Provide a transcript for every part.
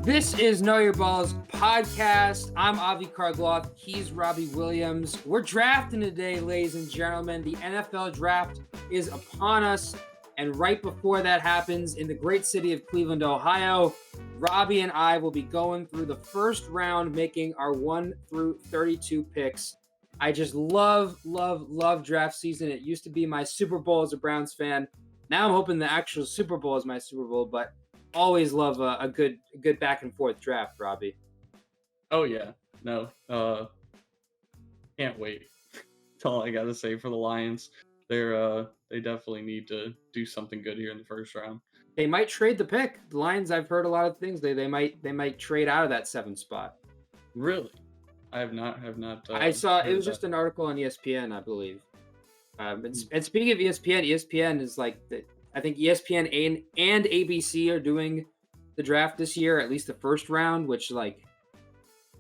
This is Know Your Balls podcast. I'm Avi Carr-Gloth. He's Robbie Williams. We're drafting today, ladies and gentlemen. The NFL draft is upon us. And right before that happens, in the great city of Cleveland, Ohio, Robbie and I will be going through the first round, making our 1 through 32 picks. I just love draft season. It used to be my Super Bowl as a Browns fan. Now I'm hoping the actual Super Bowl is my Super Bowl, but always love a good back and forth draft, Robbie. Oh yeah, no, can't wait. That's all I gotta say for the Lions. They definitely need to do something good here in the first round. They might trade the pick. The Lions, I've heard a lot of things. They might trade out of that 7th spot. Really? I have not. I saw it was just an article on ESPN, I believe. And speaking of ESPN is like I think ESPN and ABC are doing the draft this year, at least the first round, which like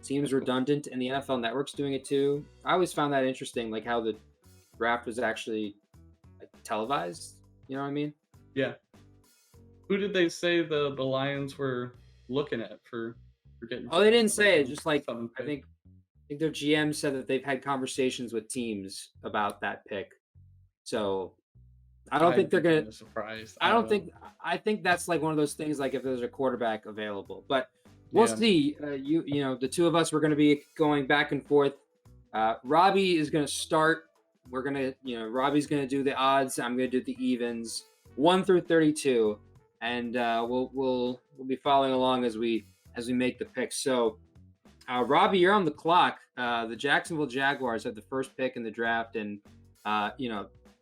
seems redundant, and the NFL Network's doing it too. I always found that interesting, like how the draft was actually like televised. You know what I mean? Yeah. Who did they say the Lions were looking at for getting? Oh, they didn't say it. Just like I think their GM said that they've had conversations with teams about that pick. So I don't think they're gonna. Surprised. I think that's like one of those things. Like if there's a quarterback available, but we'll see. You know, the two of us, we're going to be going back and forth. Robbie is going to start. We're gonna, Robbie's going to do the odds. I'm going to do the evens, 1 through 32, and we'll be following along as we make the picks. So, Robbie, you're on the clock. The Jacksonville Jaguars have the first pick in the draft, and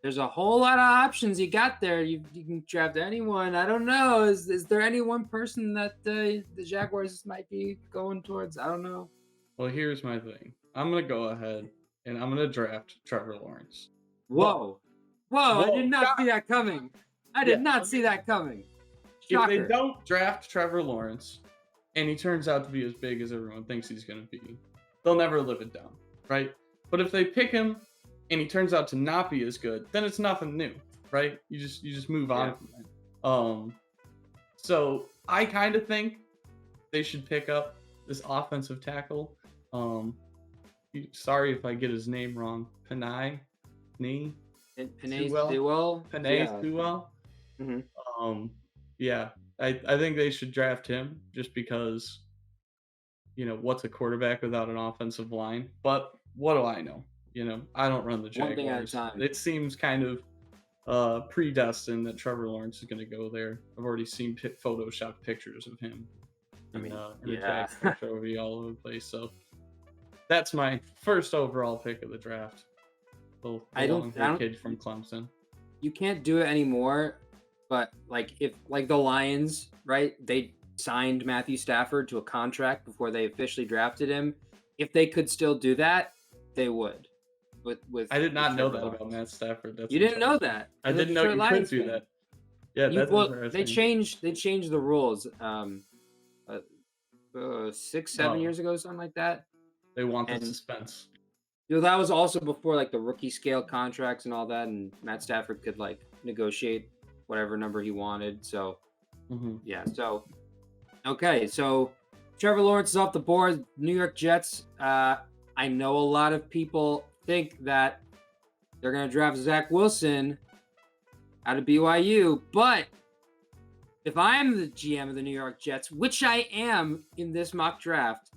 there's a whole lot of options you got there. You can draft anyone. I don't know. Is there any one person that the Jaguars might be going towards? I don't know. Well, here's my thing. I'm going to go ahead and I'm going to draft Trevor Lawrence. Whoa. I did not see that coming. I did not see that coming. Shocker. If they don't draft Trevor Lawrence and he turns out to be as big as everyone thinks he's going to be, they'll never live it down, right? But if they pick him and he turns out to not be as good, then it's nothing new, right? You just move on from that. So I kind of think they should pick up this offensive tackle. Sorry if I get his name wrong. Penei Sewell. Mm-hmm. I think they should draft him just because, what's a quarterback without an offensive line? But what do I know? I don't run the Jaguars. One thing at a time. It seems kind of predestined that Trevor Lawrence is going to go there. I've already seen photoshopped pictures of him. In the Jags trophy all over the place. So that's my first overall pick of the draft. The kid from Clemson. You can't do it anymore, but if the Lions, right? They signed Matthew Stafford to a contract before they officially drafted him. If they could still do that, they would. I did not know that about Matt Stafford. You didn't know that? I didn't know you could do that. Yeah, that's interesting. They changed the rules 6-7 years ago, something like that. They want the suspense. That was also before the rookie scale contracts and all that, and Matt Stafford could negotiate whatever number he wanted. So So Trevor Lawrence is off the board. New York Jets. I know a lot of people think that they're going to draft Zach Wilson out of BYU, but if I'm the GM of the New York Jets, which I am in this mock draft,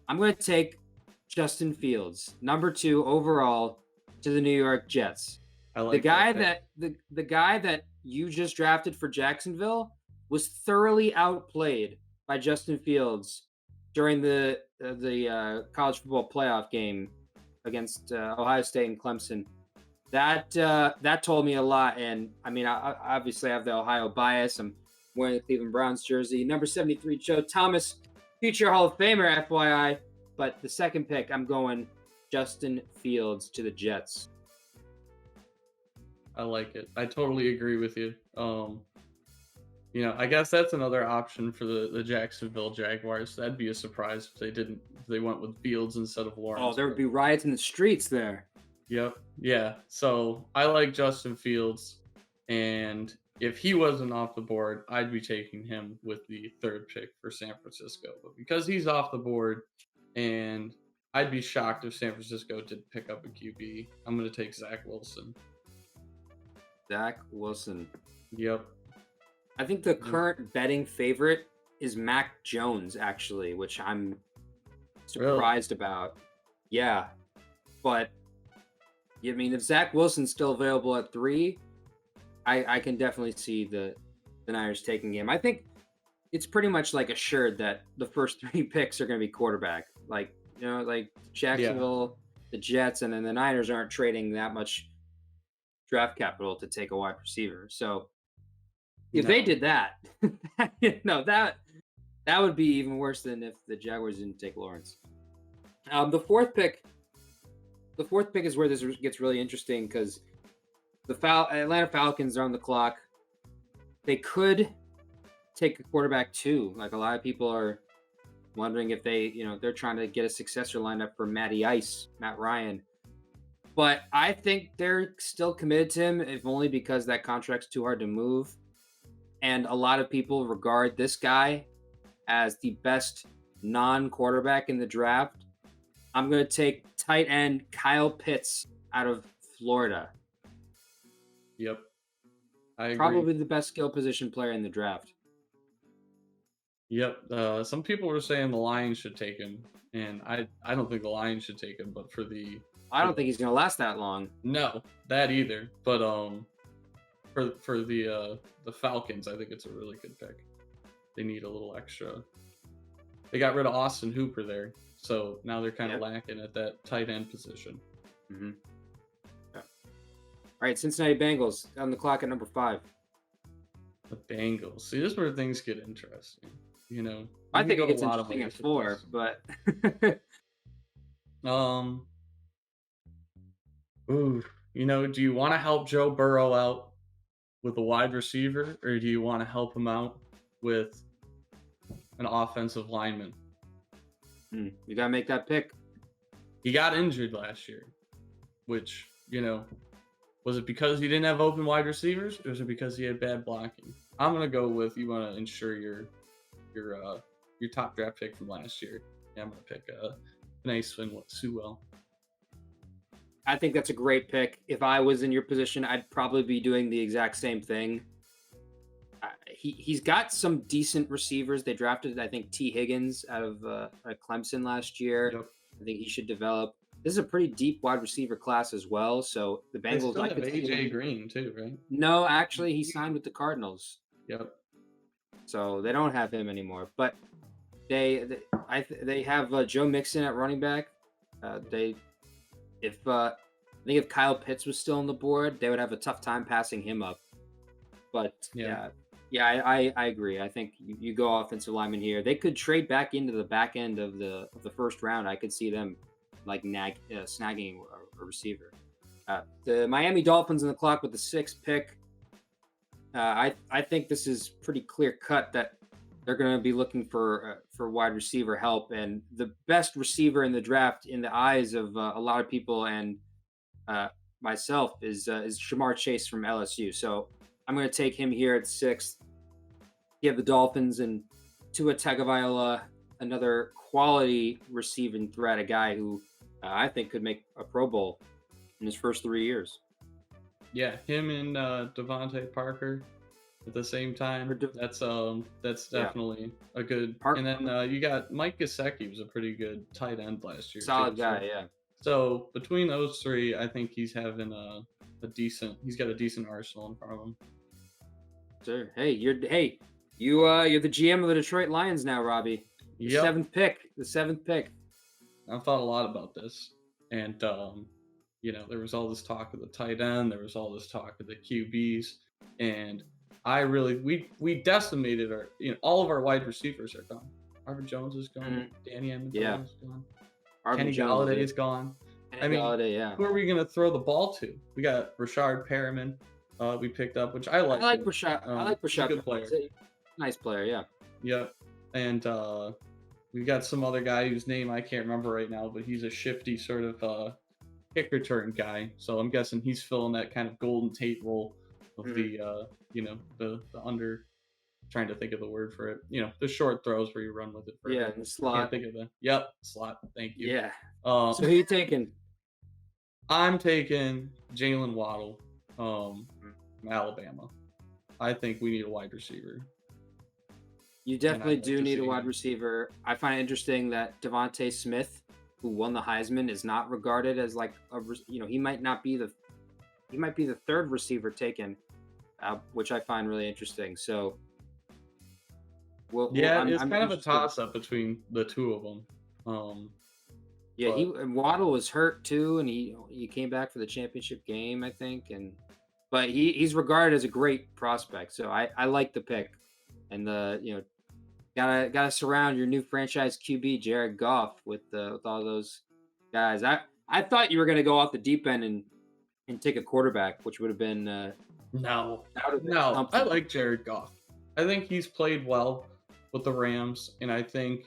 I'm going to take Justin Fields, number 2 overall, to the New York Jets. I like the guy that you just drafted for Jacksonville was thoroughly outplayed by Justin Fields during the college football playoff game against Ohio State and Clemson. That told me a lot. And I mean, I obviously have the Ohio bias. I'm wearing the Cleveland Browns jersey. Number 73, Joe Thomas, future Hall of Famer, FYI. But the second pick, I'm going Justin Fields to the Jets. I like it. I totally agree with you. I guess that's another option for the Jacksonville Jaguars. That'd be a surprise if they went with Fields instead of Lawrence. Oh, there would be riots in the streets there. Yep. Yeah. So I like Justin Fields, and if he wasn't off the board, I'd be taking him with the third pick for San Francisco. But because he's off the board, and I'd be shocked if San Francisco did pick up a QB, I'm going to take Zach Wilson. Zach Wilson. Yep. I think the current betting favorite is Mac Jones, actually, which I'm surprised about. Yeah. But, I mean, if Zach Wilson's still available at 3, I can definitely see the Niners taking him. I think it's pretty much like assured that the first 3 picks are going to be quarterback. Like, like Jacksonville, the Jets, and then the Niners aren't trading that much draft capital to take a wide receiver. So if they did that, that would be even worse than if the Jaguars didn't take Lawrence. The fourth pick is where this gets really interesting because the Atlanta Falcons are on the clock. They could take a quarterback too. Like a lot of people are wondering if they're trying to get a successor lined up for Matt Ryan. But I think they're still committed to him, if only because that contract's too hard to move. And a lot of people regard this guy as the best non-quarterback in the draft. I'm going to take tight end Kyle Pitts out of Florida. Yep. I agree. Probably the best skill position player in the draft. Yep. Some people were saying the Lions should take him, and I don't think the Lions should take him, but I don't think he's going to last that long. No, that either. But for the Falcons, I think it's a really good pick. They need a little extra. They got rid of Austin Hooper there, so now they're kind of lacking at that tight end position. Mm-hmm. Yeah. All right, Cincinnati Bengals on the clock at number 5. The Bengals. See, this is where things get interesting. I think it gets interesting at 4, but do you want to help Joe Burrow out with a wide receiver, or do you want to help him out with an offensive lineman? You got to make that pick. He got injured last year, which, was it because he didn't have open wide receivers, or was it because he had bad blocking? I'm going to go with you want to ensure your top draft pick from last year. Yeah, I'm going to pick Penei Sewell. I think that's a great pick. If I was in your position, I'd probably be doing the exact same thing. He's got some decent receivers. They drafted, I think, T. Higgins out of Clemson last year. Yep. I think he should develop. This is a pretty deep wide receiver class as well. So the Bengals like AJ Green too, right? No, actually, he signed with the Cardinals. Yep. So they don't have him anymore. But they have Joe Mixon at running back. I think if Kyle Pitts was still on the board, they would have a tough time passing him up. But I agree. I think you go offensive lineman here. They could trade back into the back end of the first round. I could see them snagging a receiver. The Miami Dolphins on the clock with the 6th pick. I think this is pretty clear cut that they're going to be looking for wide receiver help, and the best receiver in the draft, in the eyes of a lot of people and myself, is Jamar Chase from LSU. So I'm going to take him here at 6th. You have the Dolphins and Tua Tagovailoa, another quality receiving threat, a guy who I think could make a Pro Bowl in his first 3 years. Yeah, him and Devontae Parker at the same time. That's definitely a good. And then you got Mike Gesicki, was a pretty good tight end last year. Solid guy, yeah. So between those 3, I think he's having he's got a decent arsenal in front of him. Sure. Hey, you're the GM of the Detroit Lions now, Robbie. The 7th pick. I've thought a lot about this, and there was all this talk of the tight end, there was all this talk of the QBs, and we decimated all of our wide receivers are gone. Marvin Jones is gone. Danny Amendola is gone. Kenny Galladay is gone. Galladay, who are we going to throw the ball to? We got Rashard Perriman. We picked up, which I like. I like Rashard. Good player. Nice player, yeah. Yep. And we got some other guy whose name I can't remember right now, but he's a shifty sort of kick return guy. So I'm guessing he's filling that kind of Golden Tate role. of the the under. Trying to think of the word for it. The short throws where you run with it Yeah, further. in the Can't slot. think of slot. Thank you. Yeah. Um, So who you taking? I'm taking Jalen Waddle, from Alabama. I think we need a wide receiver, You and definitely I'd like do to need a see wide him. receiver. I find it interesting that Devontae Smith, who won the Heisman, is not regarded as like he might not be the third receiver taken, which I find really interesting. So, Yeah, it's I'm kind of a interested. toss up between the two of them. Yeah, But and Waddle was hurt too, and he came back for the championship game, I think, but he's regarded as a great prospect. So I like the pick, and gotta surround your new franchise QB Jared Goff with all those guys. I thought you were gonna go off the deep end and take a quarterback, which would have been no, that would have been no, I something. like Jared Goff. I think he's played well with the Rams, and I think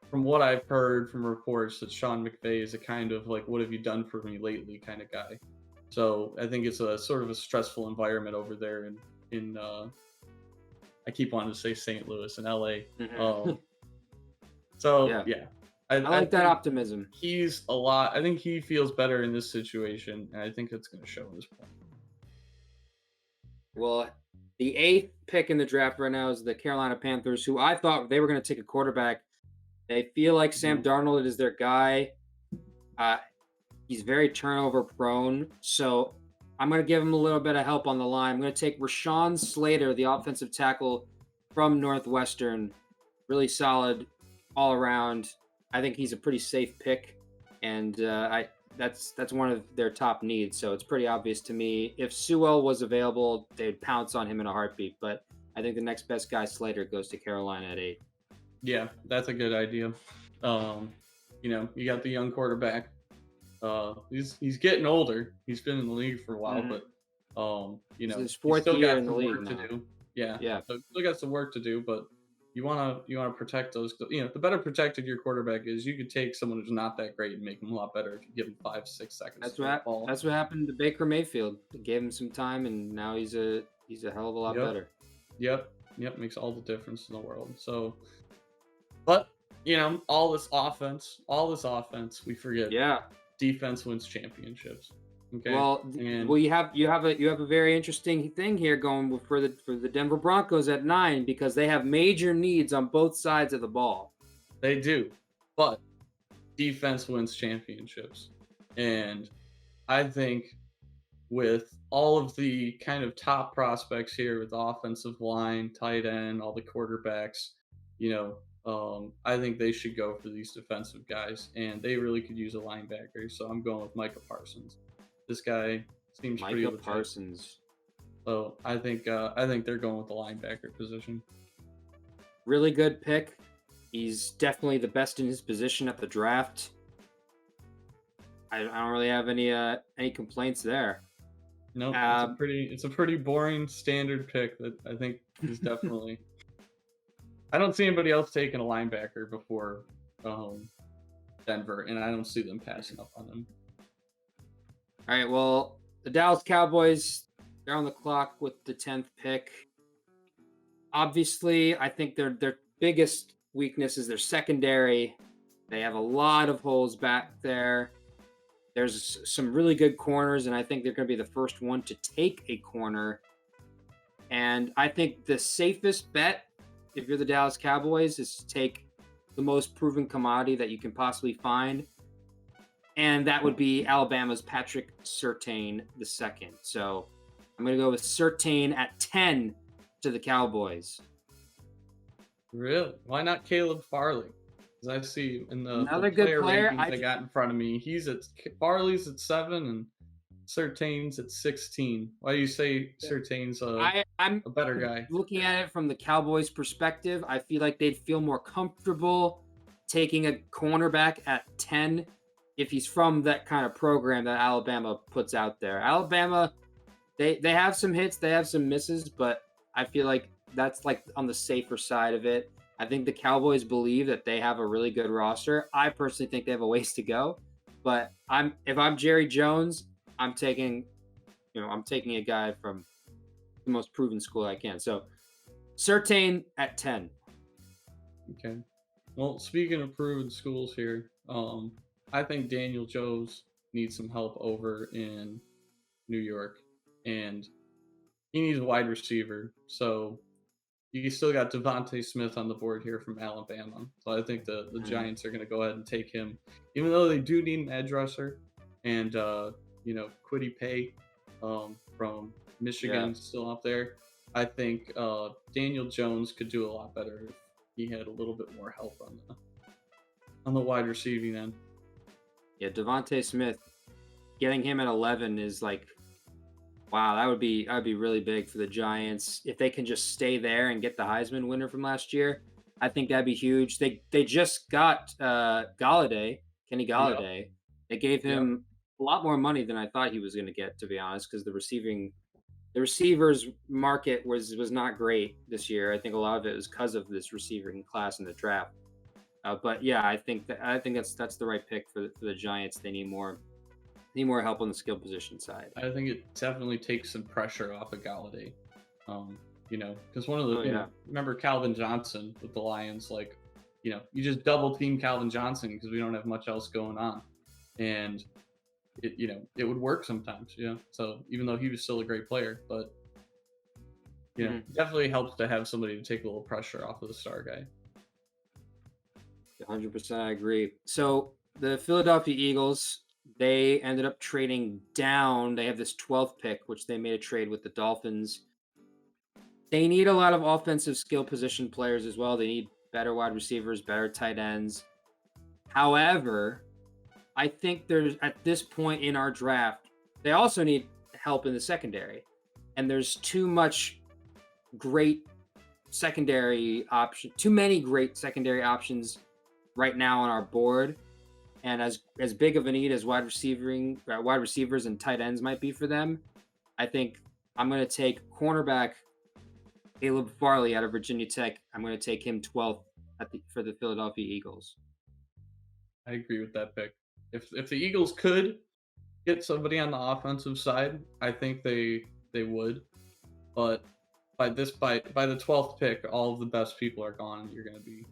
from what I've heard from reports that Sean McVay is a kind of like, "What have you done for me lately?" kind of guy. So I think it's a sort of a stressful environment over there in I keep wanting to say St. Louis and LA. Mhm. So Yeah, yeah, I I like that think optimism. he's a lot. I think he feels better in this situation, and I think it's going to show in his play. Well, the eighth pick in the draft right now is the Carolina Panthers, who I thought they were going to take a quarterback. They feel like Sam Mhm. Darnold is their guy. Uh, he's very turnover prone, so I'm going to give him a little bit of help on the line. I'm going to take Rashawn Slater, the offensive tackle from Northwestern. Really solid all around. I think he's a pretty safe pick, and I that's one of their top needs. So it's pretty obvious to me. If Sewell was available, they'd pounce on him in a heartbeat. But I think the next best guy, Slater, goes to Carolina at 8. Yeah, that's a good idea. Um, you got the young quarterback. He's getting older. He's been in the league for a while, Mhm. but This is his he's fourth still year got in the some league work to now. do. Yeah, Yeah, so still got some work to do, but you wanna protect those. The better protected your quarterback is, you could take someone who's not that great and make them a lot better if you give them 5 6 seconds to throw the ball. that's what happened to Baker Mayfield. They gave him some time, and now he's a hell of a lot Yep, better. yep, yep. Makes all the difference in the world. So, but all this offense, we forget Yeah. defense wins championships. Okay, Well, and you have a very interesting thing here going for the Denver Broncos at 9 because they have major needs on both sides of the ball. they do, but defense wins championships. And I think with all of the kind of top prospects here with the offensive line, tight end, all the quarterbacks, I think they should go for these defensive guys, and they really could use a linebacker. So I'm going with Micah Parsons. This guy seems pretty Micah legit. Parsons, So I think they're going with the linebacker position. really good pick. He's definitely the best in his position at the draft. I don't really have any complaints there. Nope, Um, it's a pretty boring standard pick that I think is definitely. I don't see anybody else taking a linebacker before um, Denver, and I don't see them passing up on them. all right, well, the Dallas Cowboys, they're on the clock with the 10th pick. Obviously, I think their biggest weakness is their secondary. They have a lot of holes back there. There's some really good corners, and I think they're going to be the first one to take a corner. And I think the safest bet, if you're the Dallas Cowboys, is to take the most proven commodity that you can possibly find, and that would be Alabama's Patrick Surtain II. So I'm going to go with Surtain at 10 to the Cowboys. Really? Why not Caleb Farley? Because I see in the Another good player player. rankings I got in front of me, Farley's at 7 and Surtain's at 16. Why do you say Surtain's I'm a better guy? looking at it from the Cowboys' perspective. I feel like they'd feel more comfortable taking a cornerback at 10 if he's from that kind of program that Alabama puts out there. Alabama, they have some hits, they have some misses, but I feel like that's like on the safer side of it. I think the Cowboys believe that they have a really good roster. I personally think they have a ways to go, but if I'm Jerry Jones, I'm taking a guy from the most proven school I can. So Surtain at 10. Okay. Well, speaking of proven schools here, I think Daniel Jones needs some help over in New York, and he needs a wide receiver. So you still got Devontae Smith on the board here from Alabama. So I think the Giants are going to go ahead and take him, even though they do need an edge rusher, and Kwity Paye from Michigan still up there. I think Daniel Jones could do a lot better if he had a little bit more help on the wide receiving end. Yeah, Devontae Smith, getting him at 11 is like, wow, that would be really big for the Giants if they can just stay there and get the Heisman winner from last year. I think that'd be huge. They just got Kenny Galladay. Yep. They gave him a lot more money than I thought he was going to get, to be honest, because the receivers market was not great this year. I think a lot of it was because of this receiving class in the draft. But yeah, I think that's the right pick for the Giants. They need more help on the skill position side. I think it definitely takes some pressure off of Galladay. Because one of the remember Calvin Johnson with the Lions, like, you just double team Calvin Johnson because we don't have much else going on, and it would work sometimes. So even though he was still a great player, but definitely helps to have somebody to take a little pressure off of the star guy. 100%, I agree. So the Philadelphia Eagles, they ended up trading down. They have this 12th pick, which they made a trade with the Dolphins. They need a lot of offensive skill position players as well. They need better wide receivers, better tight ends. However, I think there's, at this point in our draft, they also need help in the secondary. And there's too many great secondary options right now on our board. And as big of a need as wide receivers and tight ends might be for them, I think I'm going to take cornerback Caleb Farley out of Virginia Tech. I'm going to take him 12th for the Philadelphia Eagles. I agree with that pick. If the Eagles could get somebody on the offensive side, I think they would. But by the 12th pick, all of the best people are gone. You're going to be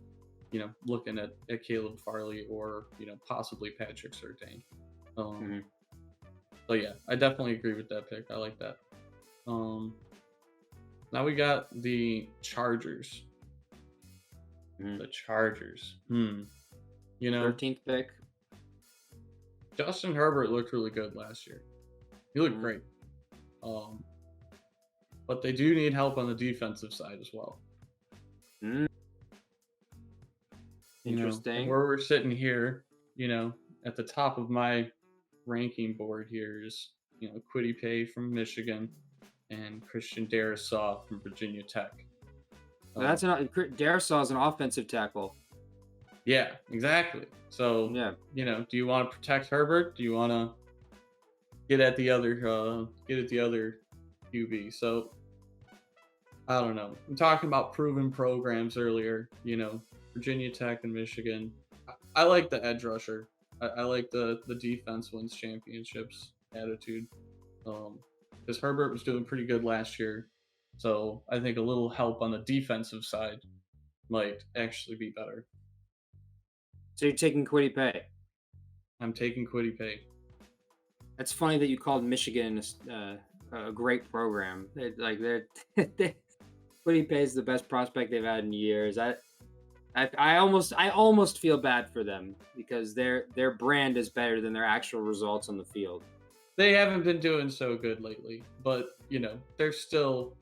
looking at Caleb Farley or, possibly Patrick Surtain. So yeah, I definitely agree with that pick. I like that. Now we got the Chargers. The Chargers. 13th pick. Justin Herbert looked really good last year. He looked great. But they do need help on the defensive side as well. Interesting. Where we're sitting here, at the top of my ranking board here is, Kwity Paye from Michigan and Christian Darrisaw from Virginia Tech. Darrisaw is an offensive tackle. Yeah, exactly. So, do you want to protect Herbert? Do you want to get at the other QB? So, I don't know. I'm talking about proven programs earlier, Virginia Tech and Michigan. I like the edge rusher. I like the defense wins championships attitude. Because Herbert was doing pretty good last year. So I think a little help on the defensive side might actually be better. So you're taking Kwity Paye? I'm taking Kwity Paye. It's funny that you called Michigan a great program. Kwity Paye is the best prospect they've had in years. I almost feel bad for them because their brand is better than their actual results on the field. They haven't been doing so good lately, but they're still,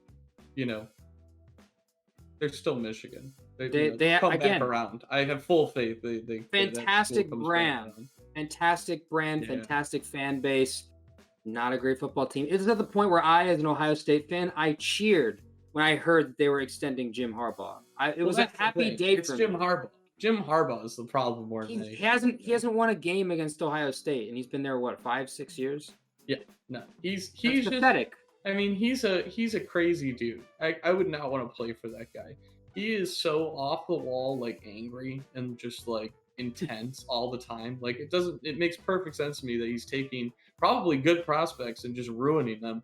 they're still Michigan. They come back around. I have full faith. They fantastic brand, fantastic fan base. Not a great football team. It's at the point where I, as an Ohio State fan, I cheered when I heard that they were extending Jim Harbaugh. It was a happy day for me. Jim Harbaugh. Jim Harbaugh is the problem more than anything. He hasn't won a game against Ohio State, and he's been there 5-6 years. Yeah, no, he's pathetic. I mean, he's a crazy dude. I would not want to play for that guy. He is so off the wall, like angry and just like intense all the time. Like it makes perfect sense to me that he's taking probably good prospects and just ruining them.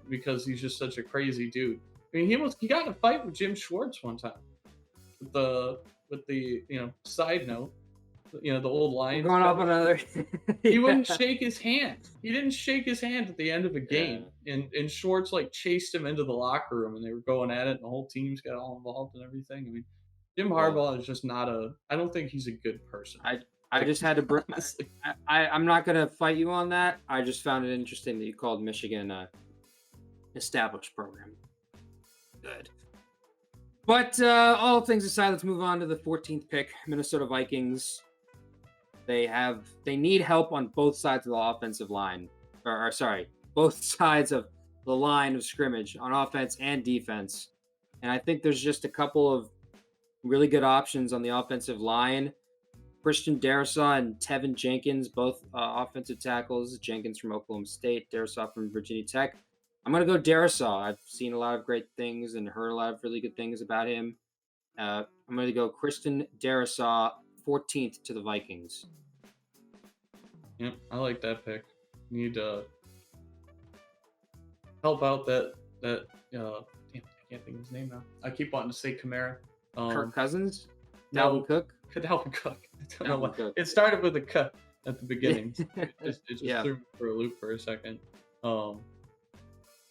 because he's just such a crazy dude. I mean, he got in a fight with Jim Schwartz one time. With the side note, the old We're Lions going off coach. another. He wouldn't shake his hand. He didn't shake his hand at the end of a game, and Schwartz like chased him into the locker room, and they were going at it, and the whole team's got all involved and everything. I mean, Jim Harbaugh is just not a. I don't think he's a good person. I just had to bring. Honestly. I'm not gonna fight you on that. I just found it interesting that you called Michigan a established program. Good. But all things aside, let's move on to the 14th pick, Minnesota Vikings. They need help on both sides of the offensive line, or sorry, both sides of the line of scrimmage on offense and defense. And I think there's just a couple of really good options on the offensive line. Christian Darrisaw and Tevin Jenkins, both offensive tackles. Jenkins from Oklahoma State, Darrisaw from Virginia Tech. I'm going to go Darrisaw. I've seen a lot of great things and heard a lot of really good things about him. I'm going to go Christian Darrisaw, 14th to the Vikings. Yep, I like that pick. Need to help out that damn, I can't think of his name now. I keep wanting to say Kamara. Kirk Cousins? No, Dalvin Cook? Dalvin Cook. I don't know why. Cook. It started with a cut at the beginning. It just Yeah. threw me for a loop for a second.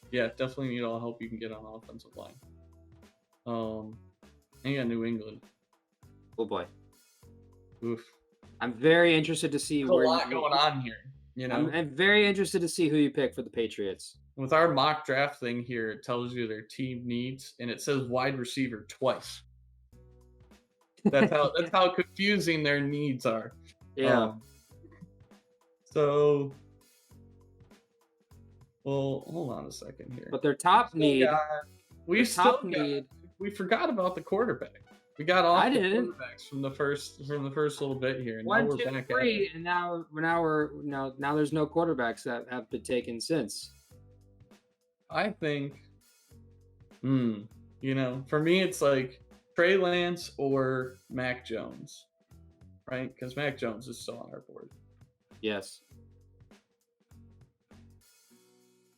Yeah, definitely need all help you can get on the offensive line. And you got New England. Oh boy. Oof. I'm very interested to see There's a lot going on here. I'm very interested to see who you pick for the Patriots. With our mock draft thing here, it tells you their team needs, and it says wide receiver twice. That's how confusing their needs are. Yeah. So, well, hold on a second here. But their top need. We forgot about the quarterback. We got off the quarterbacks from the first little bit here. And 1, 2, 3, and now there's no quarterbacks that have been taken since. I think, for me it's like Trey Lance or Mac Jones, right? Because Mac Jones is still on our board. Yes.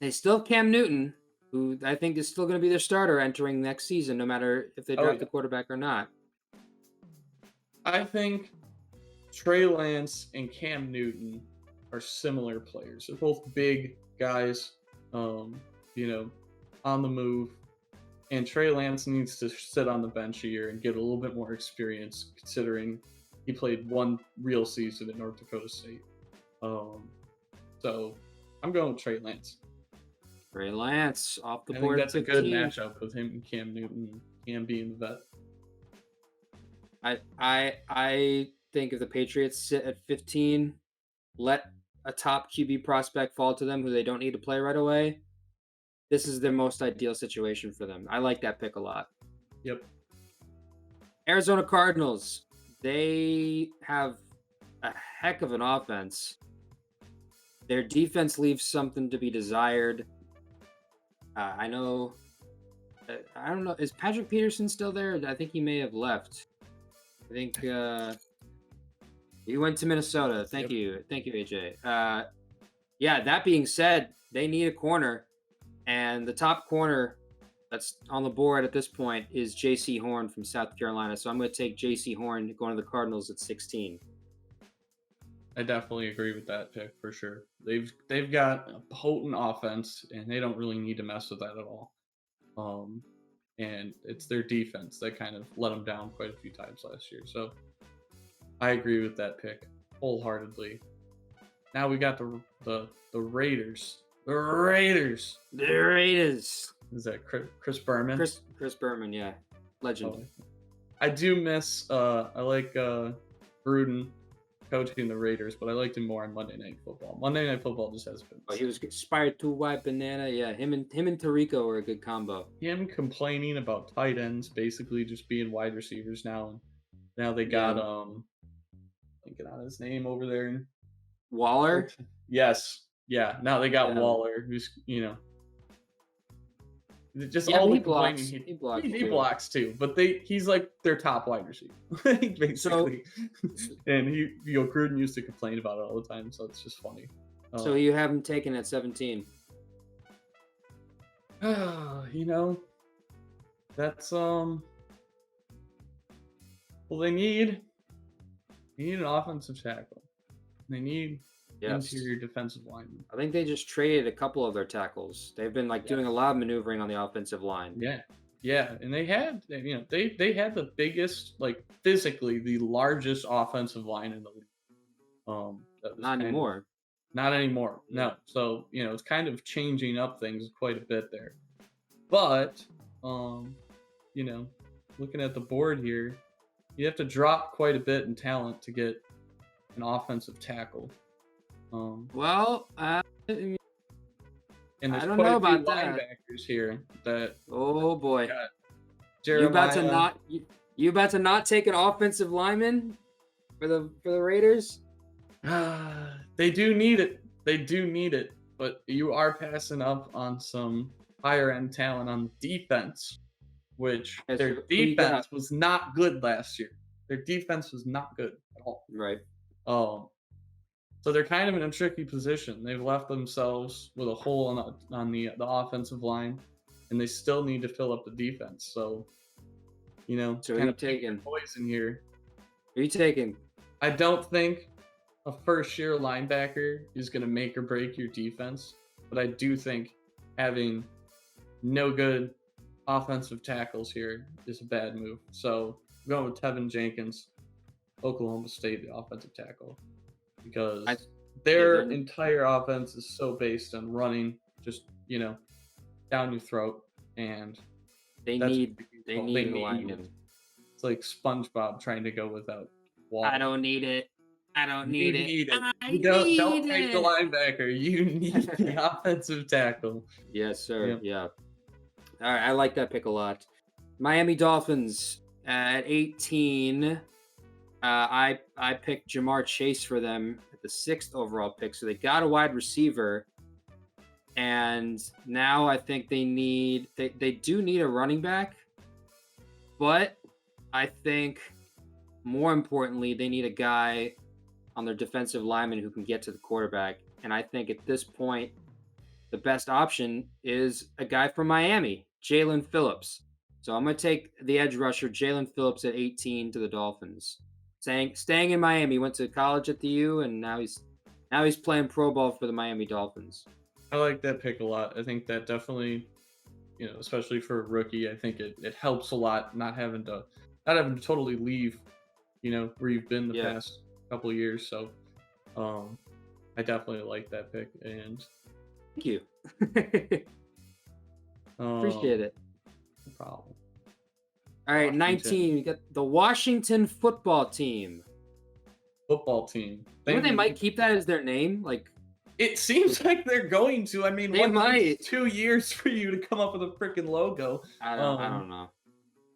They still have Cam Newton, who I think is still going to be their starter entering next season, no matter if they draft a quarterback or not. I think Trey Lance and Cam Newton are similar players. They're both big guys, on the move. And Trey Lance needs to sit on the bench a year and get a little bit more experience, considering he played one real season at North Dakota State. So I'm going with Trey Lance. Trey Lance off the I board. think that's a good matchup with him and Cam Newton, Cam being the vet. I think if the Patriots sit at 15, let a top QB prospect fall to them who they don't need to play right away, this is their most ideal situation for them. I like that pick a lot. Yep. Arizona Cardinals, they have a heck of an offense. Their defense leaves something to be desired. I don't know. Is Patrick Peterson still there? I think he may have left. I think he went to Minnesota. Thank you, AJ. Yeah. That being said, they need a corner, and the top corner that's on the board at this point is J.C. Horn from South Carolina. So I'm going to take J.C. Horn going to the Cardinals at 16. I definitely agree with that pick for sure. They've got a potent offense, and they don't really need to mess with that at all. And it's their defense that kind of let them down quite a few times last year. So I agree with that pick wholeheartedly. Now we got the Raiders. The Raiders. Is that Chris Berman? Chris Berman, yeah, legend. Oh, I do miss. I like Gruden coaching the Raiders, but I liked him more on Monday Night Football. Monday Night Football just has been. Oh, he was inspired to white banana. Yeah, him and Tarico were a good combo. Him complaining about tight ends basically just being wide receivers now, and now they got thinking on his name over there. Waller. Yes, yeah. Now they got Waller, who's just all the complaining. He blocks too, but he's like their top wide receiver, basically. And Gruden used to complain about it all the time, so it's just funny. So you have him taken at 17. You know, that's well, they need an offensive tackle. They need Yes. interior defensive lineman. I think they just traded a couple of their tackles. They've been like doing a Yes. lot of maneuvering on the offensive line. Yeah. Yeah, and they had the biggest, like, physically the largest offensive line in the league. That was Not kind of anymore. not anymore. Yeah. No. So, it's kind of changing up things quite a bit there. But, um, you know, looking at the board here, you have to drop quite a bit in talent to get an offensive tackle. Um, Well, I mean, and I there's don't quite know a few about that. linebackers here that Oh boy. got You about to Jeremiah. not you about to not take an offensive lineman for the Raiders? They do need it. They do need it. But you are passing up on some higher end talent on the defense, which Okay, their so who you got? defense was not good last year. Their defense was not good at all. Right. Um, so they're kind of in a tricky position. They've left themselves with a hole on the offensive line, and they still need to fill up the defense. So, So who kind you of pick your taking? poison here. Who you taking? I don't think a first year linebacker is going to make or break your defense, but I do think having no good offensive tackles here is a bad move. So I'm going with Tevin Jenkins, Oklahoma State, the offensive tackle, I because yeah, their they're entire offense is so based on running, just down your throat, and they that's what need they do they well. They need a need. lineman. It's like SpongeBob trying to go without I water. don't need it. I don't You need it. need it. I You don't need take the it. linebacker. You need the offensive tackle. Yes, sir. Yep. Yeah. All right, I like that pick a lot. Miami Dolphins at 18. I picked Jamar Chase for them at the 6th overall pick, so they got a wide receiver, and now I think they do need a running back, but I think more importantly they need a guy on their defensive lineman who can get to the quarterback, and I think at this point the best option is a guy from Miami, Jalen Phillips. So I'm going to take the edge rusher, Jalen Phillips, at 18 to the Dolphins. Staying in Miami, went to college at the U, and now he's playing pro ball for the Miami Dolphins. I like that pick a lot. I think that definitely, especially for a rookie, I think it helps a lot not having to totally leave, where you've been the Yeah, past couple of years. So, um, I definitely like that pick, and thank you. Appreciate um, it. no problem. All right, Washington 19. We got the Washington football team. football team. You know, They they might need. keep that as their name. Like It seems like they're going to. I mean, they what takes might. 2 years for you to come up with a freaking logo? I Um, don't know.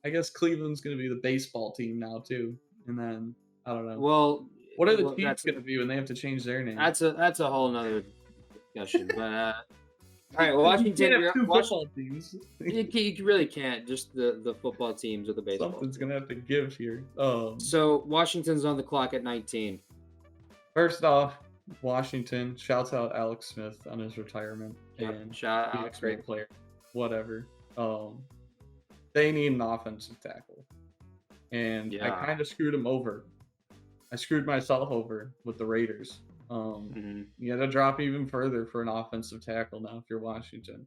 I guess Cleveland's going to be the baseball team now too, and then I don't know. Well, What are the well, Chiefs going to be when they have to change their name? that's a whole nother discussion. But all right, You can't Washington. have two Wash, football teams. you really can't. Just the football teams or the baseball Something's team. going to have to give here. So Washington's on the clock at 19. First off, Washington. Shouts out Alex Smith on his retirement, Yep. and Shout out be a Alex great Smith. player. Whatever. They need an offensive tackle, and I Yeah. kind of screwed him over. I screwed myself over with the Raiders. Mhm. You got to drop even further for an offensive tackle now if you're Washington,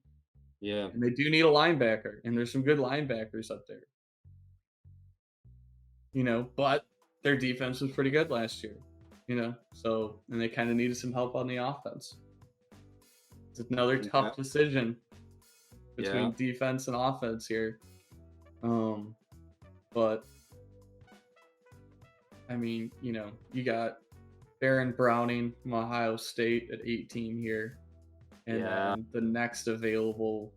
Yeah. and they do need a linebacker, and there's some good linebackers up there. But their defense was pretty good last year. So and they kind of needed some help on the offense. It's another Okay. tough decision Yeah. between defense and offense here. But I mean, you got Baron Browning from Ohio State at 18 here. And Yeah. then the next available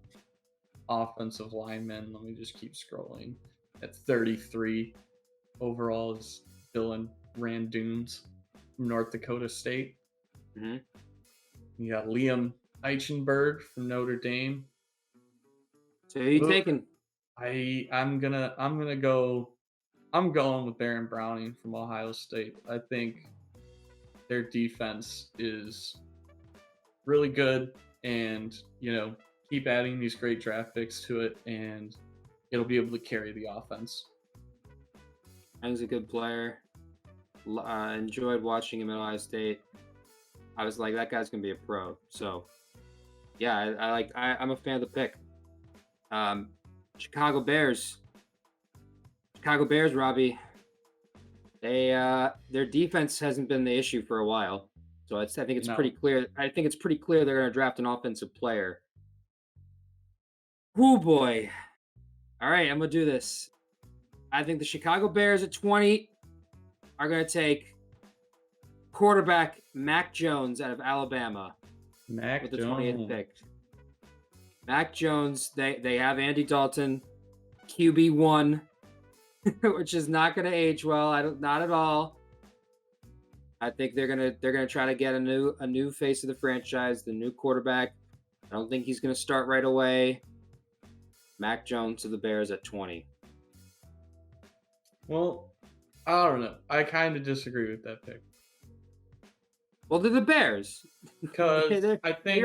offensive lineman, let me just keep scrolling, at 33 overall is Dylan Randunes from North Dakota State. hmm You got Liam Eichenberg from Notre Dame. So who you Oof. taking? I'm going with Baron Browning from Ohio State. I think their defense is really good, and keep adding these great draft picks to it, and it'll be able to carry the offense. He's a good player. Enjoyed watching him at Ohio State. I was like, that guy's gonna be a pro. So, yeah, I'm a fan of the pick. Chicago Bears, Robbie. Their defense hasn't been the issue for a while, so I think it's pretty clear. I think it's pretty clear they're gonna draft an offensive player. Oh boy! All right, I'm gonna do this. I think the Chicago Bears at 20 are gonna take quarterback Mac Jones out of Alabama with the 20th pick. Mac Jones, they have Andy Dalton, QB1, which is not going to age well. Not at all. I think they're gonna try to get a new face of the franchise, the new quarterback. I don't think he's gonna start right away. Mac Jones to the Bears at 20. Well, I don't know. I kind of disagree with that pick. Well, they're the Bears. Because I think,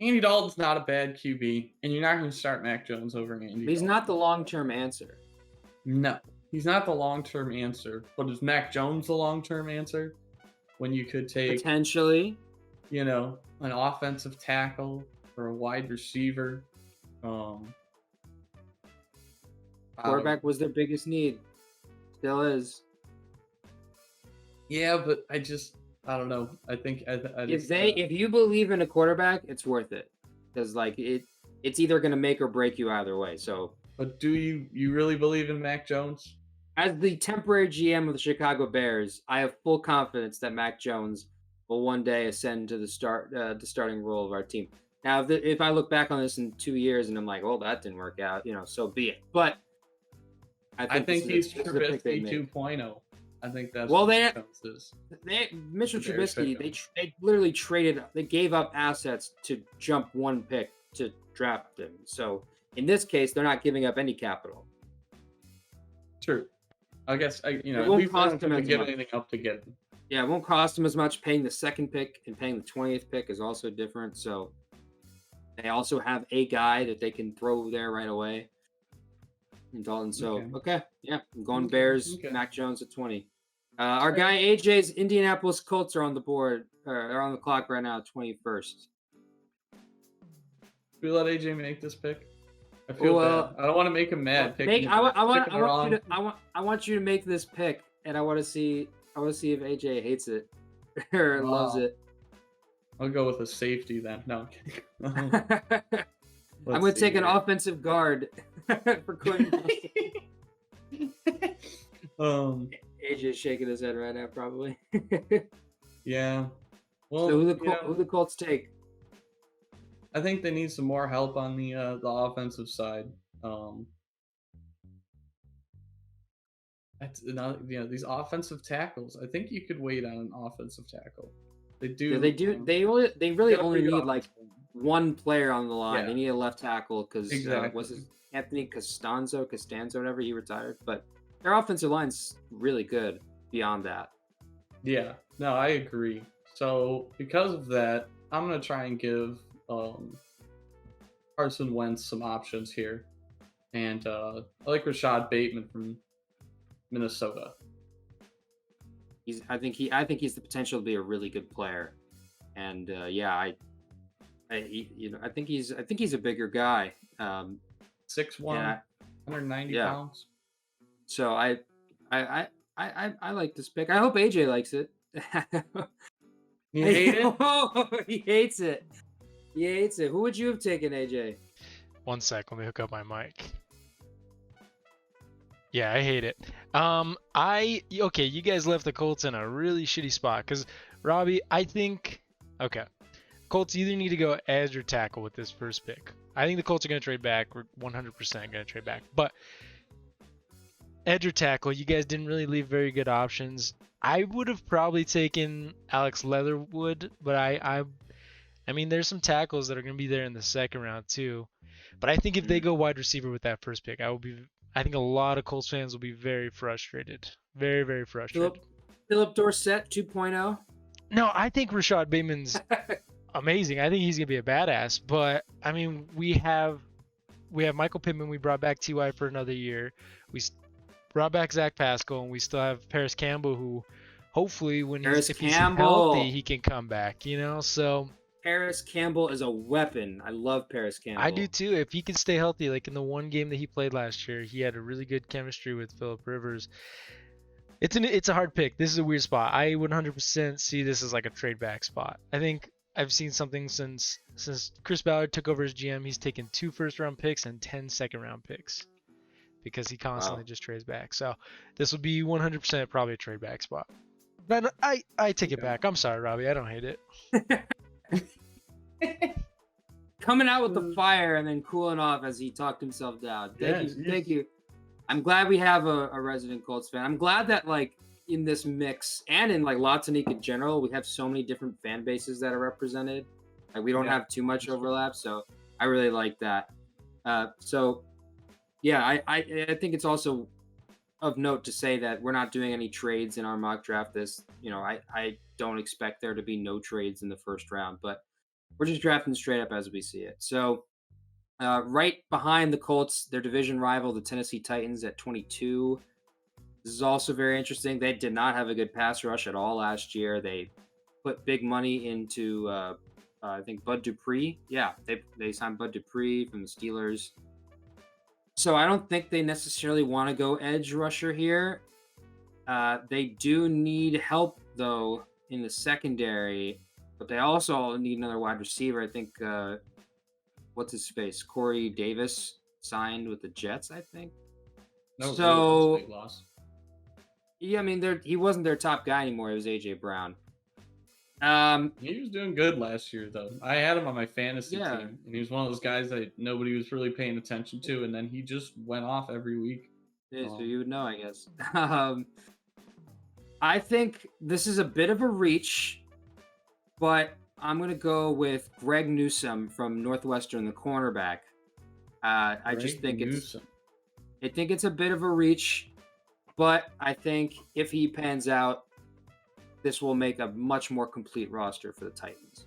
Andy Dalton's not a bad QB, and you're not going to start Mac Jones over Andy He's Dalton. not the long-term answer. No, he's not the long-term answer. But is Mac Jones the long-term answer? When you could take... Potentially. An offensive tackle or a wide receiver. Quarterback was their biggest need. Still is. Yeah, but I don't know. I think if you believe in a quarterback, it's worth it, because it's either going to make or break you either way. So, but do you really believe in Mac Jones? As the temporary GM of the Chicago Bears, I have full confidence that Mac Jones will one day ascend to the starting role of our team. Now, if I look back on this in 2 years and I'm like, well, that didn't work out, so be it. But I think he's Trubisky 2.0. I think that's Mitchell Trubisky. They literally traded. They gave up assets to jump one pick to draft him. So in this case, they're not giving up any capital. True. I guess it won't cost them to give anything up to get him. Yeah, it won't cost them as much. Paying the second pick and paying the 20th pick is also different. So they also have a guy that they can throw there right away. And Dalton. So okay, yeah, I'm going Bears. Mac Jones at 20. Our guy AJ's Indianapolis Colts are on the board. Are on the clock right now, 21st. We let AJ make this pick. I feel bad. I don't want to make him mad. I want you to make this pick, and I want to see if AJ hates it or loves it. I'll go with a safety then. No, I'm kidding. I'm going to take an offensive guard for Quinn. AJ's shaking his head right now, probably. Yeah. Well, so who the Colts take? I think they need some more help on the offensive side. These offensive tackles. I think you could wait on an offensive tackle. They do. Yeah, they really only need one player on the line. Yeah. They need a left tackle because was his Anthony Costanzo, whatever, he retired. But their offensive line's really good beyond that. Yeah, no, I agree. So because of that, I'm gonna try and give Carson Wentz some options here, and I like Rashad Bateman from Minnesota. I think he's the potential to be a really good player, and I think he's a bigger guy. 6'1", 190 pounds. So I like this pick. I hope AJ likes it. You hate it? Oh, he hates it. He hates it. Who would you have taken, AJ? 1 sec. Let me hook up my mic. Yeah, I hate it. You guys left the Colts in a really shitty spot because Robbie, I think Colts either need to go edge or tackle with this first pick. I think the Colts are going to trade back. We're 100% going to trade back. But edge or tackle, you guys didn't really leave very good options. I would have probably taken Alex Leatherwood, but I mean, there's some tackles that are going to be there in the second round too. But I think if they go wide receiver with that first pick, I think a lot of Colts fans will be very frustrated. Very, very frustrated. Philip Dorsett 2.0? No, I think Rashad Bateman's amazing. I think he's gonna be a badass. But I mean, we have Michael Pittman. We brought back Ty for another year. We brought back Zach Pascal, and we still have Paris Campbell, who hopefully if he's healthy, he can come back. So. Paris Campbell is a weapon. I love Paris Campbell. I do too. If he can stay healthy, like in the one game that he played last year, he had a really good chemistry with Phillip Rivers. It's a hard pick. This is a weird spot. I would 100% see this as like a trade back spot. I think I've seen something since Chris Ballard took over as GM. He's taken 2 first-round picks and 10 second-round picks because he constantly just trades back. So this would be 100% probably a trade back spot. But I take it back. I'm sorry, Robbie. I don't hate it. Coming out with the fire and then cooling off as he talked himself down. Thank you. I'm glad we have a resident Colts fan. I'm glad that like in this mix and in like La Tonique in general, we have so many different fan bases that are represented. Like we don't have too much overlap, so I really like that. So yeah, I think it's also of note to say that we're not doing any trades in our mock draft. I don't expect there to be no trades in the first round, but we're just drafting straight up as we see it. So right behind the Colts, their division rival, the Tennessee Titans at 22. This is also very interesting. They did not have a good pass rush at all last year. They put big money into, I think, Bud Dupree. Yeah, they signed Bud Dupree from the Steelers. So I don't think they necessarily want to go edge rusher here. They do need help, though, in the secondary. But they also need another wide receiver. I think, what's his face? Corey Davis signed with the Jets, I think. No, so, big loss. Yeah, I mean, he wasn't their top guy anymore. It was A.J. Brown. He was doing good last year, though. I had him on my fantasy team, and he was one of those guys that nobody was really paying attention to, and then he just went off every week. Yeah, so you would know, I guess. I think this is a bit of a reach, but I'm going to go with Greg Newsome from Northwestern, the cornerback. I think it's a bit of a reach, but I think if he pans out, this will make a much more complete roster for the Titans.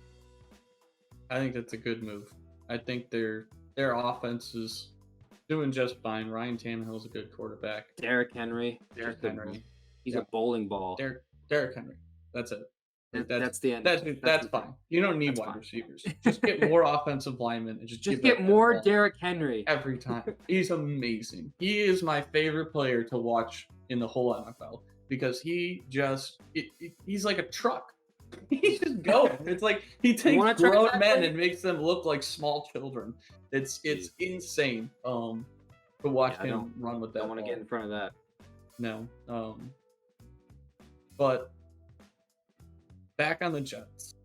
I think that's a good move. I think their offense is doing just fine. Ryan Tannehill's a good quarterback. Derrick Henry. He's a bowling ball. Derrick Henry. That's it. That's the end. That's fine. You don't need wide receivers. Just get more offensive linemen and just get more Derrick Henry every time. He's amazing. He is my favorite player to watch in the whole NFL because he's like a truck. He's just going. It's like he takes grown men and makes them look like small children. It's insane to watch him run with that. I don't want to get in front of that. No. But back on the Jets.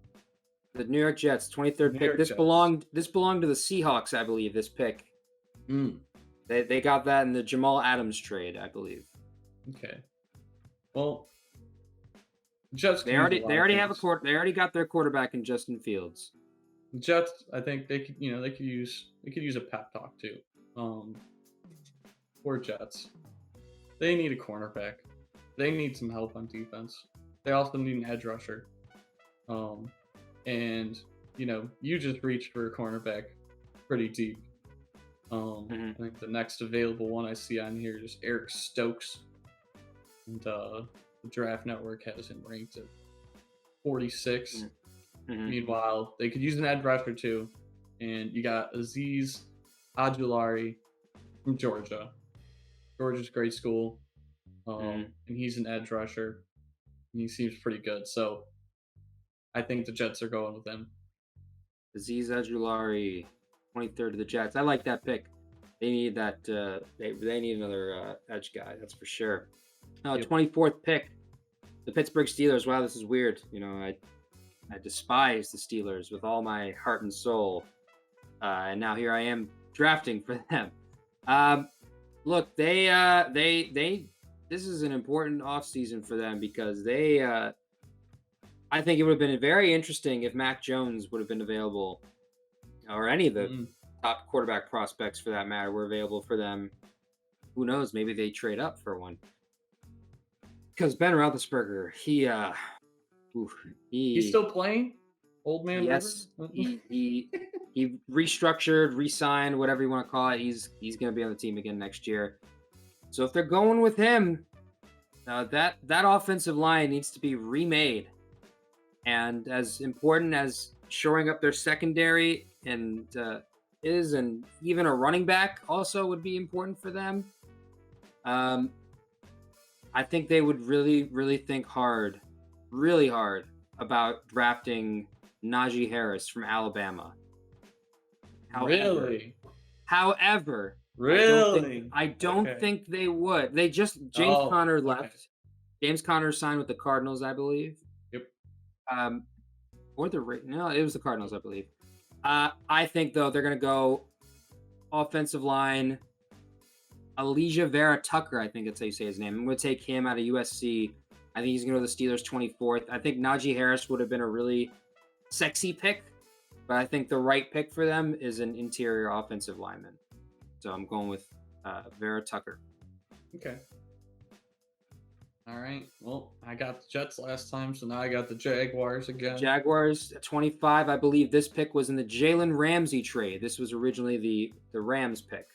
The New York Jets, 23rd pick. This belonged to the Seahawks, I believe, this pick. They got that in the Jamal Adams trade, I believe. Okay. Well, Jets. They already got their quarterback in Justin Fields. Jets, I think they could use a pep talk too. Poor Jets. They need a cornerback. They need some help on defense. They also need an edge rusher. And you just reached for a cornerback pretty deep. I think the next available one I see on here is Eric Stokes. And the Draft Network has him ranked at 46. Meanwhile, they could use an edge rusher too. And you got Azeez Ojulari from Georgia. Georgia's a great school. And he's an edge rusher. And he seems pretty good. So I think the Jets are going with him. Azeez Ojulari, 23rd to the Jets. I like that pick. They need that. They need another edge guy. That's for sure. 24th pick, the Pittsburgh Steelers. Wow, this is weird. I despise the Steelers with all my heart and soul, and now here I am drafting for them. Look, they this is an important offseason for them because I think it would have been very interesting if Mac Jones would have been available, or any of the top quarterback prospects for that matter were available for them. Who knows? Maybe they trade up for one. Because Ben Roethlisberger, he's still playing? Old man Yes, Rivers? he restructured, re-signed, whatever you want to call it. He's going to be on the team again next year. So if they're going with him, that offensive line needs to be remade. And as important as shoring up their secondary and and even a running back also would be important for them. I think they would really think really hard about drafting Najee Harris from Alabama. Really? However, Really? I don't think they would. They just James Conner left. Okay. James Conner signed with the Cardinals, I believe. Yep. Or no, it was the Cardinals, I believe. I think though they're gonna go offensive line. Elijah Vera Tucker, I think that's how you say his name. I'm gonna take him out of USC. I think he's gonna go to the Steelers 24th. I think Najee Harris would have been a really sexy pick, but I think the right pick for them is an interior offensive lineman. So I'm going with Vera Tucker. Okay. All right. Well, I got the Jets last time, so now I got the Jaguars again. Jaguars at 25. I believe this pick was in the Jalen Ramsey trade. This was originally the Rams pick.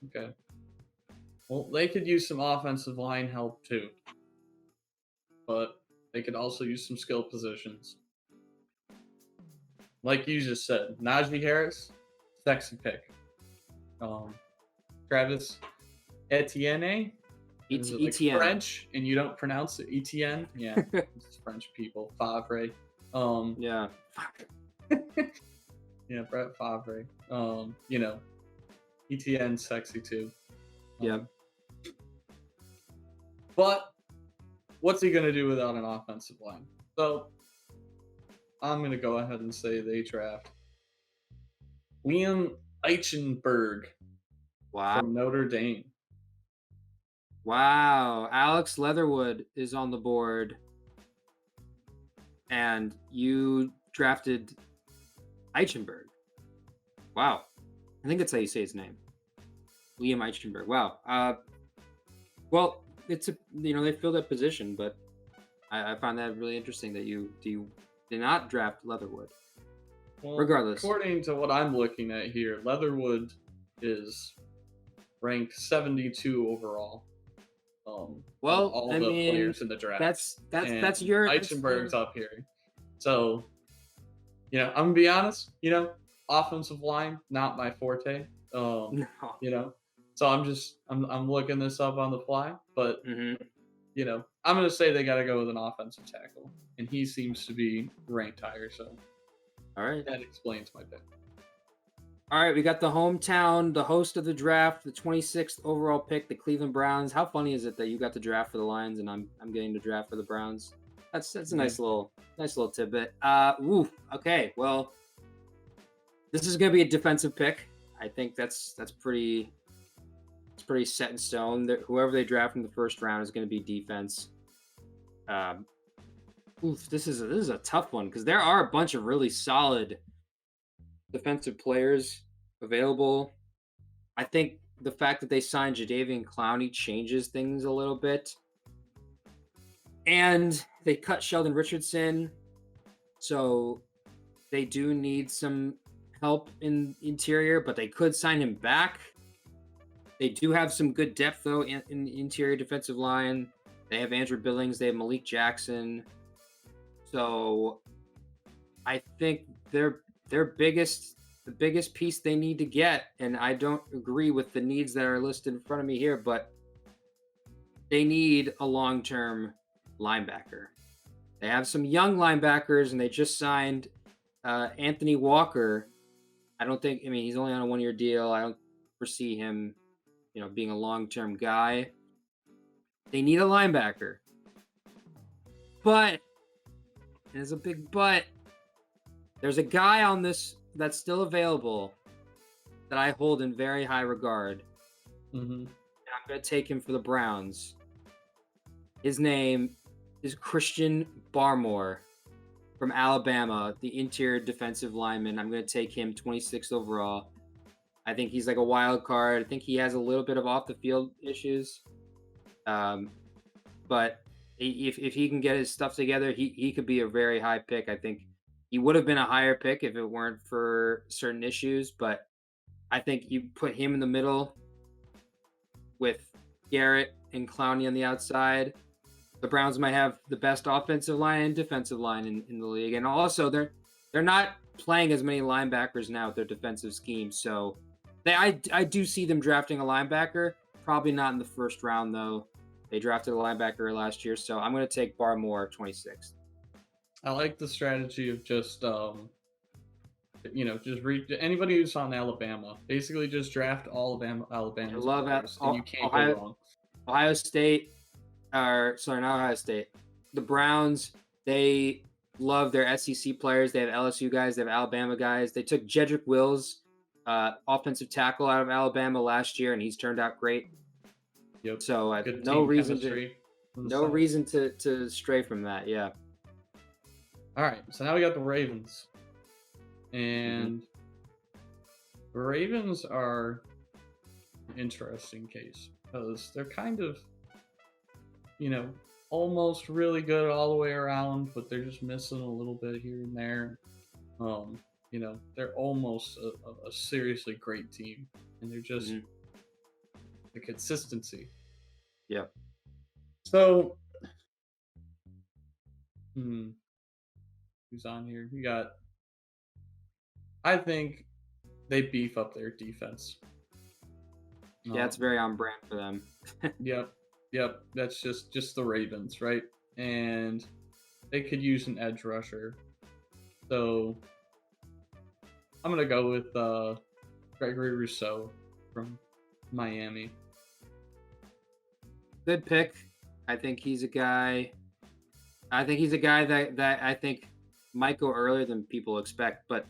Okay. Well, they could use some offensive line help too, but they could also use some skill positions. Like you just said, Najee Harris, sexy pick. Travis Etienne. Etienne. French, and you don't pronounce it Etienne. Yeah, it's French people. Favre. Yeah. Yeah, Brett Favre. Etienne's sexy too. Yeah. But what's he gonna do without an offensive line? So I'm gonna go ahead and say they draft Liam Eichenberg from Notre Dame. Wow. Alex Leatherwood is on the board. And you drafted Eichenberg. Wow. I think that's how you say his name. Liam Eichenberg. Wow. Well, it's they filled that position, but I find that really interesting that you did not draft Leatherwood. Well, regardless, according to what I'm looking at here, Leatherwood is ranked 72 overall. All the players in the draft. That's your Eichenberg's up here. So, I'm gonna be honest. Offensive line not my forte. No. So I'm looking this up on the fly, but Mm-hmm. I'm gonna say they got to go with an offensive tackle, and he seems to be ranked higher. So, all right, that explains my pick. All right, we got the hometown, the host of the draft, the 26th overall pick, the Cleveland Browns. How funny is it that you got the draft for the Lions and I'm getting the draft for the Browns? That's a nice little tidbit. Okay, well, this is gonna be a defensive pick. I think that's pretty set in stone. That whoever they draft in the first round is gonna be defense. This is a tough one because there are a bunch of really solid defensive players available. I think the fact that they signed Jadeveon Clowney changes things a little bit. And they cut Sheldon Richardson. So they do need some help in interior, but they could sign him back. They do have some good depth, though, in the interior defensive line. They have Andrew Billings. They have Malik Jackson. So I think the biggest piece they need to get, and I don't agree with the needs that are listed in front of me here, but they need a long-term linebacker. They have some young linebackers, and they just signed Anthony Walker. He's only on a one-year deal. I don't foresee him, being a long-term guy. They need a linebacker. But, there's a big but, there's a guy on this that's still available that I hold in very high regard. Mm-hmm. And I'm going to take him for the Browns. His name is Christian Barmore from Alabama, the interior defensive lineman. I'm going to take him 26th overall. I think he's like a wild card. I think he has a little bit of off-the-field issues. But if he can get his stuff together, he could be a very high pick. I think he would have been a higher pick if it weren't for certain issues. But I think you put him in the middle with Garrett and Clowney on the outside. The Browns might have the best offensive line and defensive line in the league, and also they're not playing as many linebackers now with their defensive scheme. So I do see them drafting a linebacker, probably not in the first round though. They drafted a linebacker last year, so I'm going to take Barmore 26th. I like the strategy of just just anybody who's on Alabama. Basically, just draft all of Alabama's I love players, and you can't go wrong. Ohio State, not Ohio State. The Browns, they love their SEC players. They have LSU guys. They have Alabama guys. They took Jedrick Wills, offensive tackle out of Alabama last year, and he's turned out great. Yep. So Good no team reason to stray from that. Yeah. All right. So now we got the Ravens, and the Ravens are an interesting case because they're kind of, almost really good all the way around, but they're just missing a little bit here and there. They're almost a seriously great team, and they're just the consistency. Yeah. So, who's on here? You got. I think they beef up their defense. Yeah, it's very on brand for them. Yep. That's just the Ravens, right? And they could use an edge rusher. So I'm gonna go with Gregory Rousseau from Miami. Good pick. I think he's a guy that I think might go earlier than people expect. But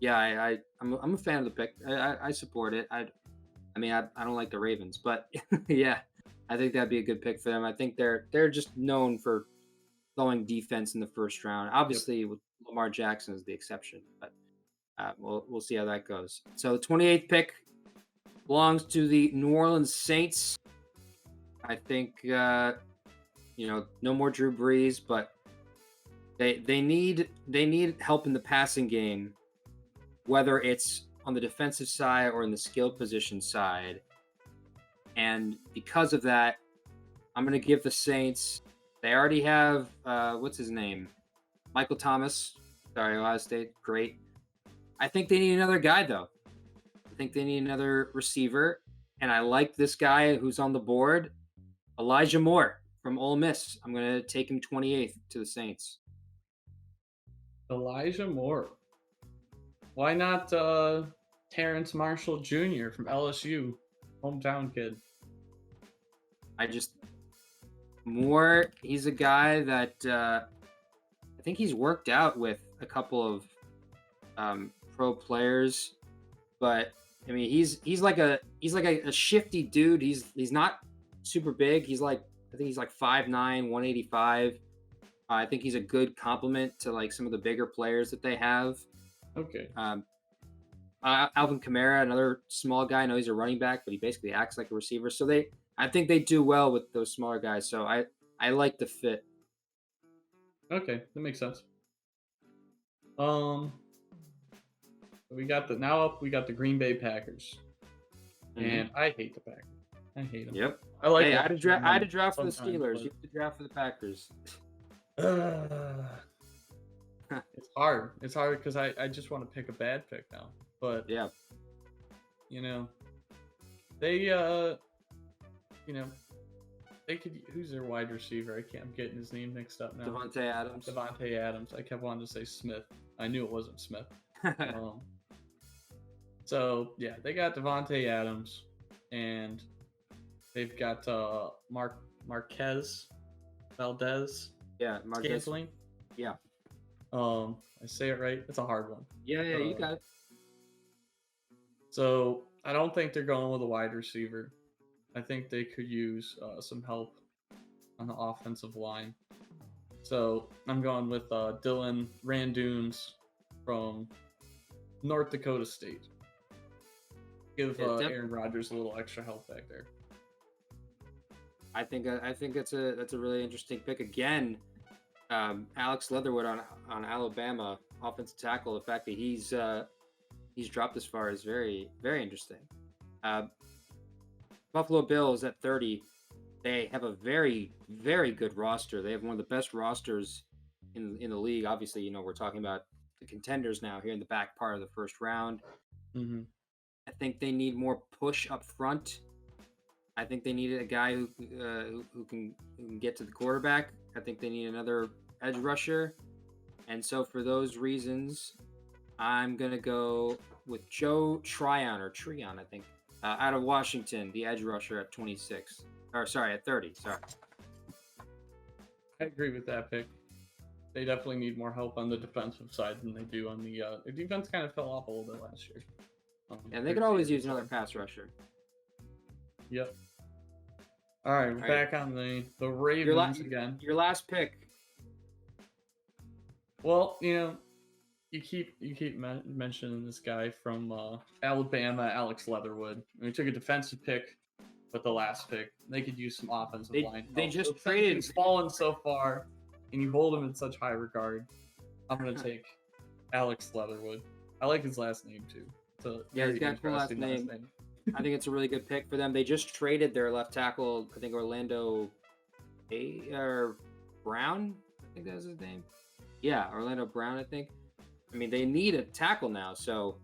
yeah, I'm a fan of the pick. I support it. I don't like the Ravens, but yeah, I think that'd be a good pick for them. I think they're just known for going defense in the first round. Obviously, with Lamar Jackson is the exception, but we'll see how that goes. So the 28th pick belongs to the New Orleans Saints. I think no more Drew Brees, but they need help in the passing game, whether it's on the defensive side or in the skill position side. And because of that, I'm going to give the Saints. They already have what's his name, Michael Thomas. Sorry, Ohio State, great. I think they need another guy though. I think they need another receiver, and I like this guy who's on the board, Elijah Moore from Ole Miss. I'm going to take him 28th to the Saints. Elijah Moore. Why not Terrence Marshall Jr. from LSU, hometown kid? Moore, he's a guy that I think he's worked out with a couple of pro players, but I mean he's like a shifty dude. He's not super big. I think he's like 5'9", 185. I think he's a good complement to like some of the bigger players that they have. Okay. Alvin Kamara, another small guy. I know he's a running back, but he basically acts like a receiver. So I think they do well with those smaller guys. So I like the fit. Okay, that makes sense. We got the Green Bay Packers, and I hate the Packers. I hate them. Yep. I like. Hey, I had to draft for the Steelers. You have to draft for the Packers. It's hard. It's hard because I just want to pick a bad pick now. But yeah, they they could. Who's their wide receiver? I'm getting his name mixed up now. Davante Adams. I kept wanting to say Smith. I knew it wasn't Smith. So yeah, they got Davante Adams, and they've got Marquez Valdez. Yeah, Marquez. Scantling. Yeah. I say it right. It's a hard one. Yeah, you got it. So I don't think they're going with a wide receiver. I think they could use some help on the offensive line. So I'm going with Dylan Randunes from North Dakota State. Give Aaron Rodgers a little extra help back there. I think that's a really interesting pick. Again, Alex Leatherwood on Alabama, offensive tackle. The fact that he's dropped this far is very, very interesting. Buffalo Bills at 30. They have a very, very good roster. They have one of the best rosters in the league. Obviously, we're talking about the contenders now here in the back part of the first round. Mm-hmm. I think they need more push up front. I think they need a guy who can get to the quarterback. I think they need another edge rusher. And so for those reasons, I'm going to go with Joe Tryon, I think, out of Washington, the edge rusher at 26. Or sorry, at 30. Sorry. I agree with that pick. They definitely need more help on the defensive side than they do on the their defense kind of fell off a little bit last year. And they could always use another pass rusher. Yep. All right, we're back on the Ravens again. Your last pick. Well, you keep mentioning this guy from Alabama, Alex Leatherwood. We took a defensive pick with the last pick. They could use some offensive line. They just traded. He's fallen so far, and you hold him in such high regard. I'm gonna take Alex Leatherwood. I like his last name too. He's got a cool last name. I think it's a really good pick for them. They just traded their left tackle, I think Orlando Brown. I think that was his name. Yeah, Orlando Brown, I think. I mean, they need a tackle now, so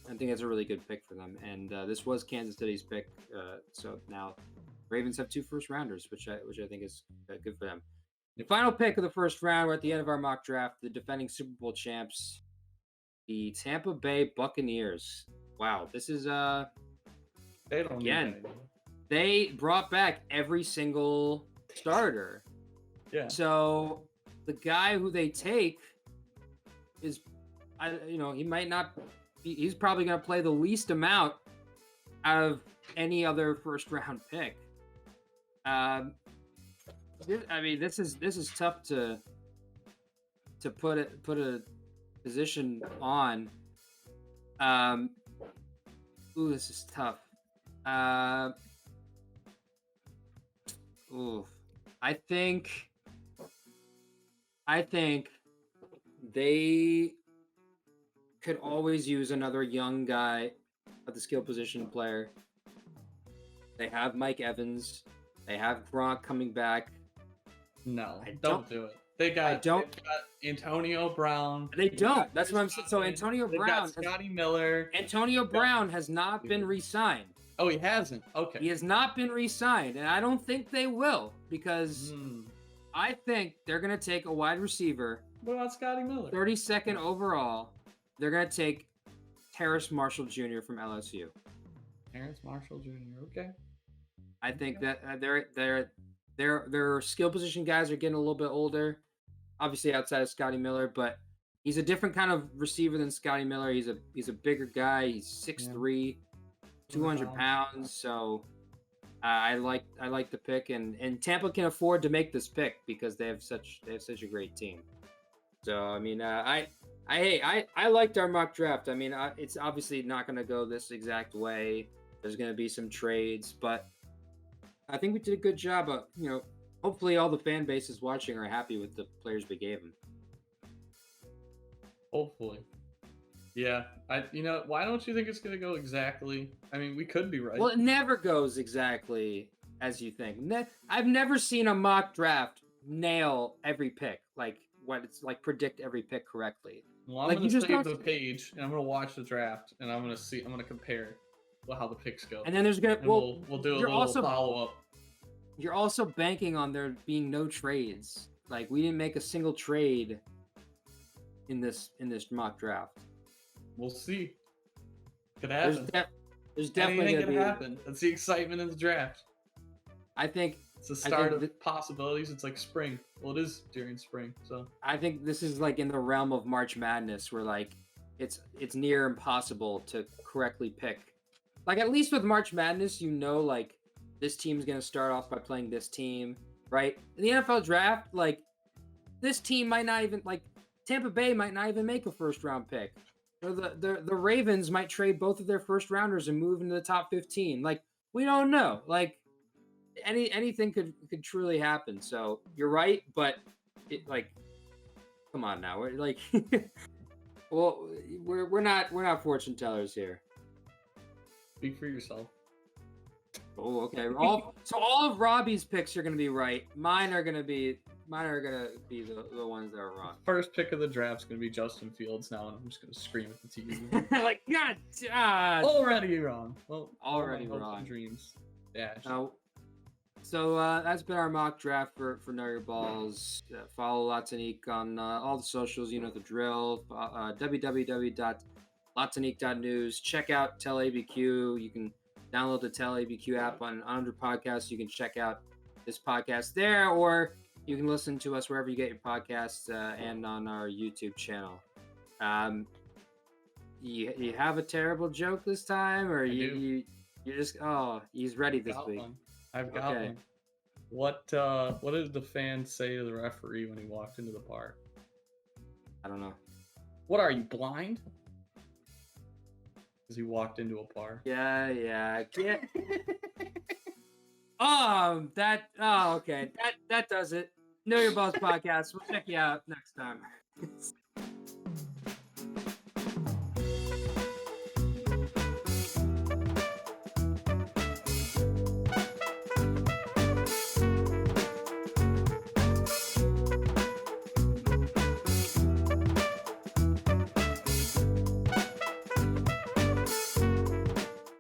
I think that's a really good pick for them. And this was Kansas City's pick, so now Ravens have 2 first-rounders, which I think is good for them. The final pick of the first round, we're at the end of our mock draft, the defending Super Bowl champs, the Tampa Bay Buccaneers. Wow, this is they brought back every single starter. Yeah. So the guy who they take is, he might not. He's probably going to play the least amount out of any other first round pick. This is tough to put a position on. This is tough. I think they could always use another young guy at the skill position player. They have Mike Evans. They have Gronk coming back. No, don't do it. They got Antonio Brown. They don't. That's what I'm saying. So Antonio Brown, Scotty Miller. Antonio Brown has not been re-signed. Oh, he hasn't. Okay. He has not been re-signed, and I don't think they will because I think they're going to take a wide receiver. What about Scotty Miller? 32nd overall. They're going to take Terrace Marshall Jr. from LSU. Terrace Marshall Jr. Okay. I think that their skill position guys are getting a little bit older, obviously outside of Scotty Miller, but he's a different kind of receiver than Scotty Miller. He's a bigger guy. He's 6'3", 200 pounds. So I like the pick, and Tampa can afford to make this pick because they have such a great team. So I mean, I liked our mock draft. I mean, it's obviously not going to go this exact way. There's going to be some trades, but I think we did a good job of, hopefully all the fan bases watching are happy with the players we gave them. Hopefully. Yeah. Why don't you think it's going to go exactly? I mean, we could be right. Well, it never goes exactly as you think. I've never seen a mock draft nail every pick, predict every pick correctly. Well, I'm going to save the page, and I'm going to watch the draft, and I'm going to compare how the picks go. And then there's going to, we'll do a little follow-up. You're also banking on there being no trades. Like, we didn't make a single trade in this mock draft. We'll see. Could happen. There's definitely going to happen. That's the excitement of the draft. I think it's the start of possibilities. It's like spring. Well, it is during spring, so I think this is like in the realm of March Madness, where like it's near impossible to correctly pick. Like, at least with March Madness, like this team's going to start off by playing this team, right? In the NFL draft, like, this team might not even, like, Tampa Bay might not even make a first-round pick. Or the Ravens might trade both of their first-rounders and move into the top 15. Like, we don't know. Like, anything could truly happen. So, you're right, but like, come on now. We're like, well, we're not fortune tellers here. Speak for yourself. Oh, okay. All of Robbie's picks are gonna be right. Mine are gonna be the ones that are wrong. First pick of the draft's gonna be Justin Fields now, and I'm just gonna scream at the TV. Like, God, already wrong. Well, already all my hopes wrong. and dreams. Yeah. So that's been our mock draft for Know Your Balls. Follow Tonique on all the socials. You know the drill. www.latonique.news. Check out Tell ABQ. You can download the Tell ABQ app on Under Podcasts. You can check out this podcast there, or you can listen to us wherever you get your podcasts and on our YouTube channel. You have a terrible joke this time, or you just he's ready this week. I've got one. What did the fan say to the referee when he walked into the bar? I don't know. What are you, blind? Because he walked into a bar. Yeah. I can't. Okay. That does it. Know Your Balls podcast. We'll check you out next time.